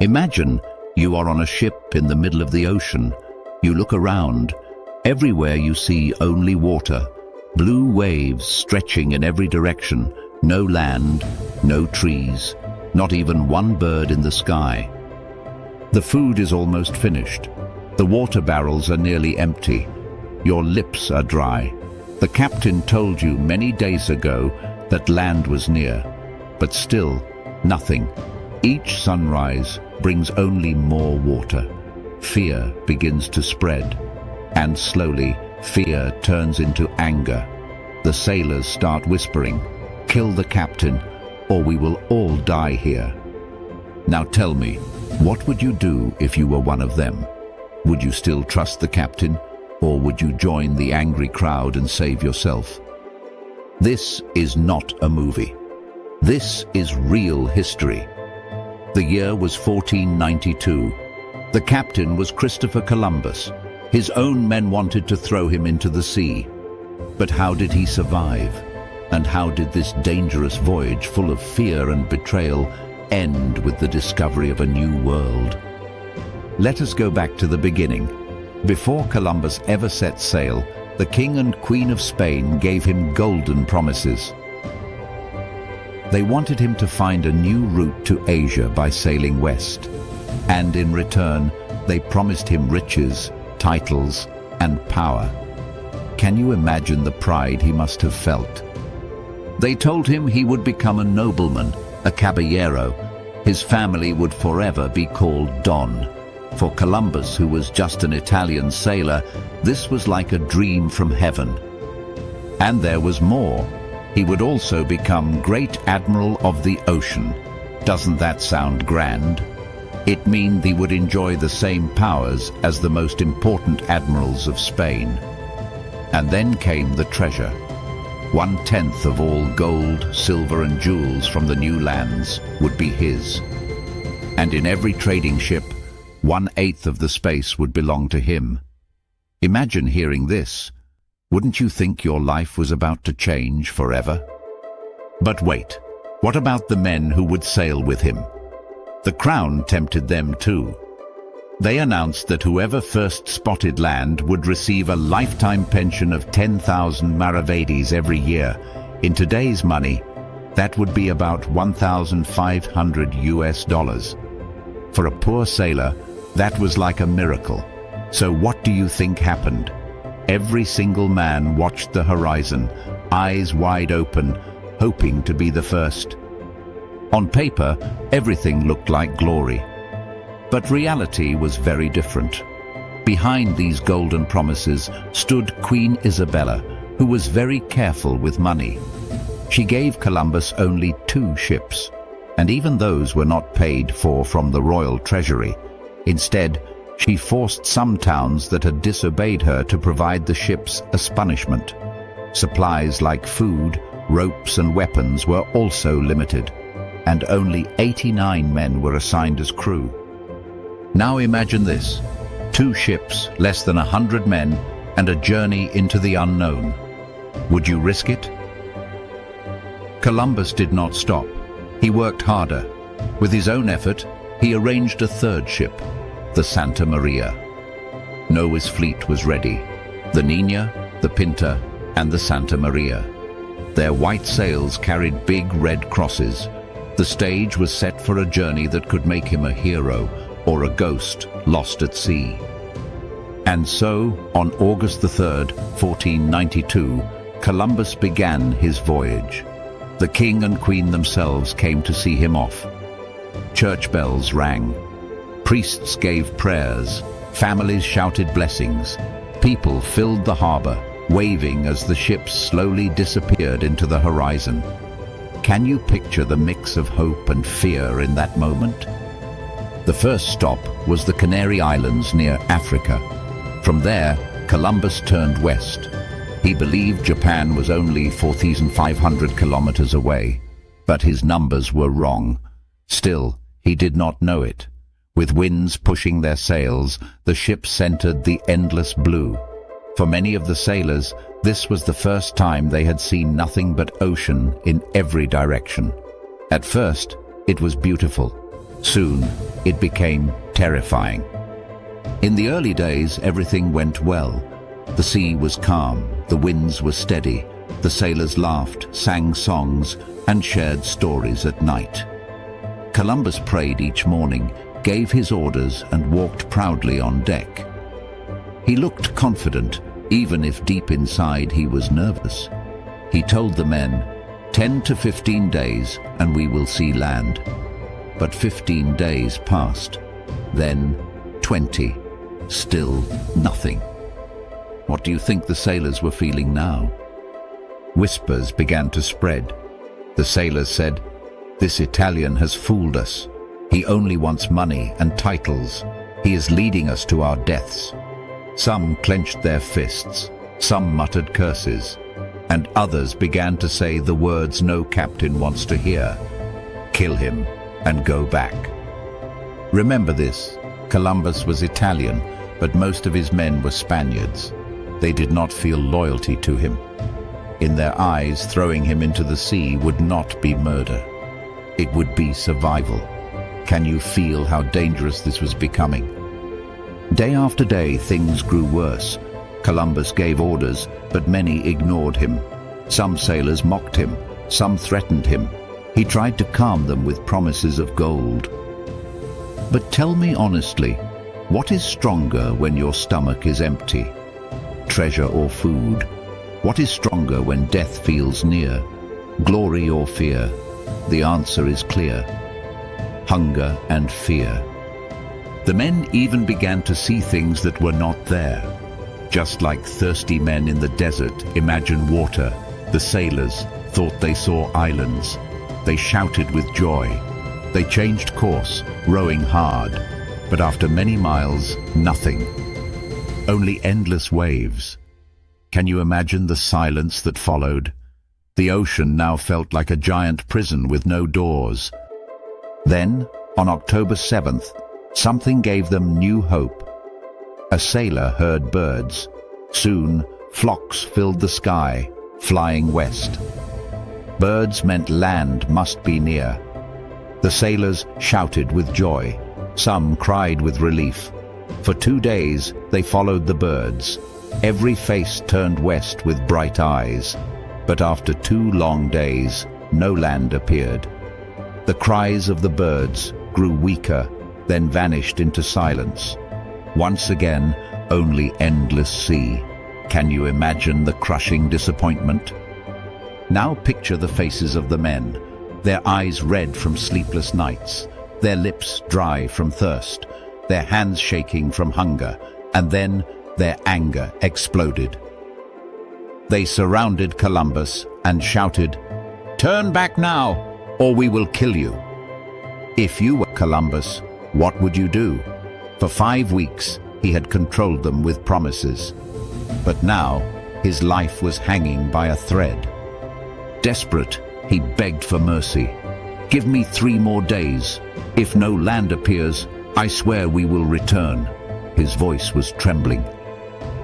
Imagine you are on a ship in the middle of the ocean. You look around. Everywhere you see only water, blue waves stretching in every direction, no land, no trees, not even one bird in the sky. The food is almost finished. The water barrels are nearly empty. Your lips are dry. The captain told you many days ago that land was near, but still nothing. Each sunrise brings only more water. Fear begins to spread, and slowly fear turns into anger. The sailors start whispering, "Kill the captain, or we will all die here." Now tell me, what would you do if you were one of them? Would you still trust the captain, or would you join the angry crowd and save yourself? This is not a movie. This is real history. The year was 1492. The captain was Christopher Columbus. His own men wanted to throw him into the sea. But how did he survive? And how did this dangerous voyage, full of fear and betrayal, end with the discovery of a new world? Let us go back to the beginning. Before Columbus ever set sail, the King and Queen of Spain gave him golden promises. They wanted him to find a new route to Asia by sailing west. And in return, they promised him riches, titles, and power. Can you imagine the pride he must have felt? They told him he would become a nobleman, a caballero. His family would forever be called Don. For Columbus, who was just an Italian sailor, this was like a dream from heaven. And there was more. He would also become Great Admiral of the Ocean. Doesn't that sound grand? It meant he would enjoy the same powers as the most important admirals of Spain. And then came the treasure. 1/10 of all gold, silver and jewels from the new lands would be his. And in every trading ship, 1/8 of the space would belong to him. Imagine hearing this. Wouldn't you think your life was about to change forever? But wait, what about the men who would sail with him? The crown tempted them too. They announced that whoever first spotted land would receive a lifetime pension of 10,000 maravedis every year. In today's money, that would be about $1,500. For a poor sailor, that was like a miracle. So what do you think happened? Every single man watched the horizon, eyes wide open, hoping to be the first. On paper, everything looked like glory. But reality was very different. Behind these golden promises stood Queen Isabella, who was very careful with money. She gave Columbus only 2 ships, and even those were not paid for from the royal treasury. Instead, she forced some towns that had disobeyed her to provide the ships as punishment. Supplies like food, ropes and weapons were also limited, and only 89 men were assigned as crew. Now imagine this: 2 ships, less than 100 men, and a journey into the unknown. Would you risk it? Columbus did not stop. He worked harder. With his own effort, he arranged a 3rd ship, the Santa Maria. Noah's fleet was ready: the Niña, the Pinta, and the Santa Maria. Their white sails carried big red crosses. The stage was set for a journey that could make him a hero or a ghost lost at sea. And so, on August the 3rd, 1492, Columbus began his voyage. The king and queen themselves came to see him off. Church bells rang. Priests gave prayers. Families shouted blessings. People filled the harbor, waving as the ships slowly disappeared into the horizon. Can you picture the mix of hope and fear in that moment? The first stop was the Canary Islands near Africa. From there, Columbus turned west. He believed Japan was only 4,500 kilometers away, but his numbers were wrong. Still, he did not know it. With winds pushing their sails, the ships entered the endless blue. For many of the sailors, this was the first time they had seen nothing but ocean in every direction. At first, it was beautiful. Soon, it became terrifying. In the early days, everything went well. The sea was calm, the winds were steady, the sailors laughed, sang songs, and shared stories at night. Columbus prayed each morning, gave his orders, and walked proudly on deck. He looked confident, even if deep inside he was nervous. He told the men, 10 to 15 days and we will see land. But 15 days passed, then 20, still nothing. What do you think the sailors were feeling now? Whispers began to spread. The sailors said, "This Italian has fooled us. He only wants money and titles. He is leading us to our deaths." Some clenched their fists, some muttered curses, and others began to say the words no captain wants to hear. Kill him and go back. Remember this, Columbus was Italian, but most of his men were Spaniards. They did not feel loyalty to him. In their eyes, throwing him into the sea would not be murder. It would be survival. Can you feel how dangerous this was becoming? Day after day, things grew worse. Columbus gave orders, but many ignored him. Some sailors mocked him, some threatened him. He tried to calm them with promises of gold. But tell me honestly, what is stronger when your stomach is empty? Treasure or food? What is stronger when death feels near? Glory or fear? The answer is clear. Hunger and fear. The men even began to see things that were not there. Just like thirsty men in the desert imagine water, the sailors thought they saw islands. They shouted with joy. They changed course, rowing hard. But after many miles, nothing. Only endless waves. Can you imagine the silence that followed? The ocean now felt like a giant prison with no doors. Then, on October 7th, something gave them new hope. A sailor heard birds. Soon, flocks filled the sky, flying west. Birds meant land must be near. The sailors shouted with joy. Some cried with relief. For 2 days, they followed the birds. Every face turned west with bright eyes. But after 2 long days, no land appeared. The cries of the birds grew weaker, then vanished into silence. Once again, only endless sea. Can you imagine the crushing disappointment? Now picture the faces of the men, their eyes red from sleepless nights, their lips dry from thirst, their hands shaking from hunger, and then their anger exploded. They surrounded Columbus and shouted, "Turn back now, or we will kill you." If you were Columbus, what would you do? For 5 weeks, he had controlled them with promises. But now, his life was hanging by a thread. Desperate, he begged for mercy. "Give me 3 more days. If no land appears, I swear we will return." His voice was trembling.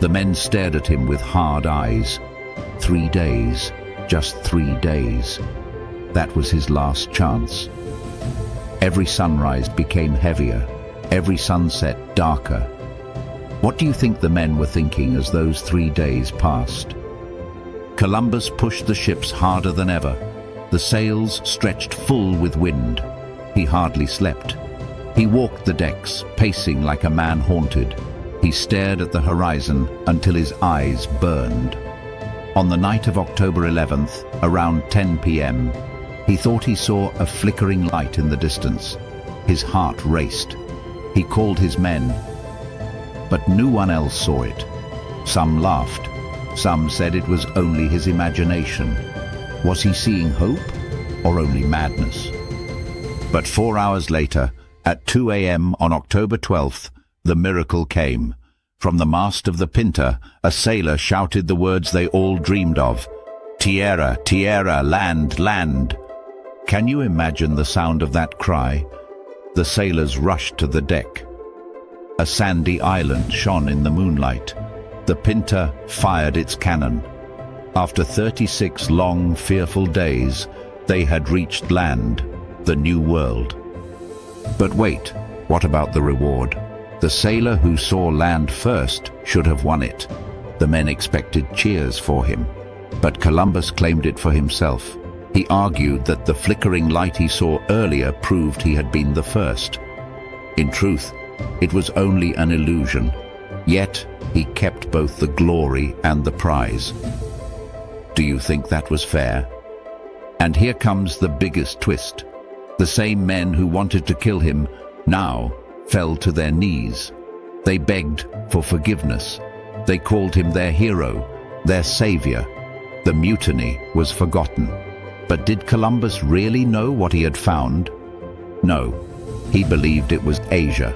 The men stared at him with hard eyes. 3 days, just 3 days. That was his last chance. Every sunrise became heavier, every sunset darker. What do you think the men were thinking as those 3 days passed? Columbus pushed the ships harder than ever. The sails stretched full with wind. He hardly slept. He walked the decks, pacing like a man haunted. He stared at the horizon until his eyes burned. On the night of October 11th, around 10 p.m., he thought he saw a flickering light in the distance. His heart raced. He called his men, but no one else saw it. Some laughed. Some said it was only his imagination. Was he seeing hope or only madness? But 4 hours later, at 2 a.m. on October 12th, the miracle came. From the mast of the Pinta, a sailor shouted the words they all dreamed of. "Tierra, tierra, land, land." Can you imagine the sound of that cry? The sailors rushed to the deck. A sandy island shone in the moonlight. The Pinta fired its cannon. After 36 long, fearful days, they had reached land, the new world. But wait, what about the reward? The sailor who saw land first should have won it. The men expected cheers for him. But Columbus claimed it for himself. He argued that the flickering light he saw earlier proved he had been the first. In truth, it was only an illusion. Yet, he kept both the glory and the prize. Do you think that was fair? And here comes the biggest twist. The same men who wanted to kill him now fell to their knees. They begged for forgiveness. They called him their hero, their savior. The mutiny was forgotten. But did Columbus really know what he had found? No, he believed it was Asia.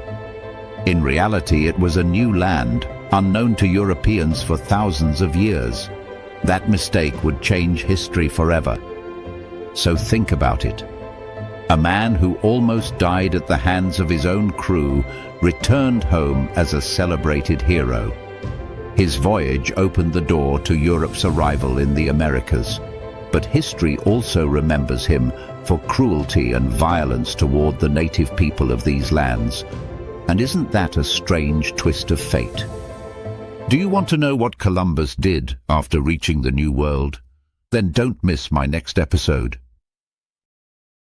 In reality, it was a new land, unknown to Europeans for thousands of years. That mistake would change history forever. So think about it. A man who almost died at the hands of his own crew returned home as a celebrated hero. His voyage opened the door to Europe's arrival in the Americas. But history also remembers him for cruelty and violence toward the native people of these lands. And isn't that a strange twist of fate? Do you want to know what Columbus did after reaching the New World? Then don't miss my next episode.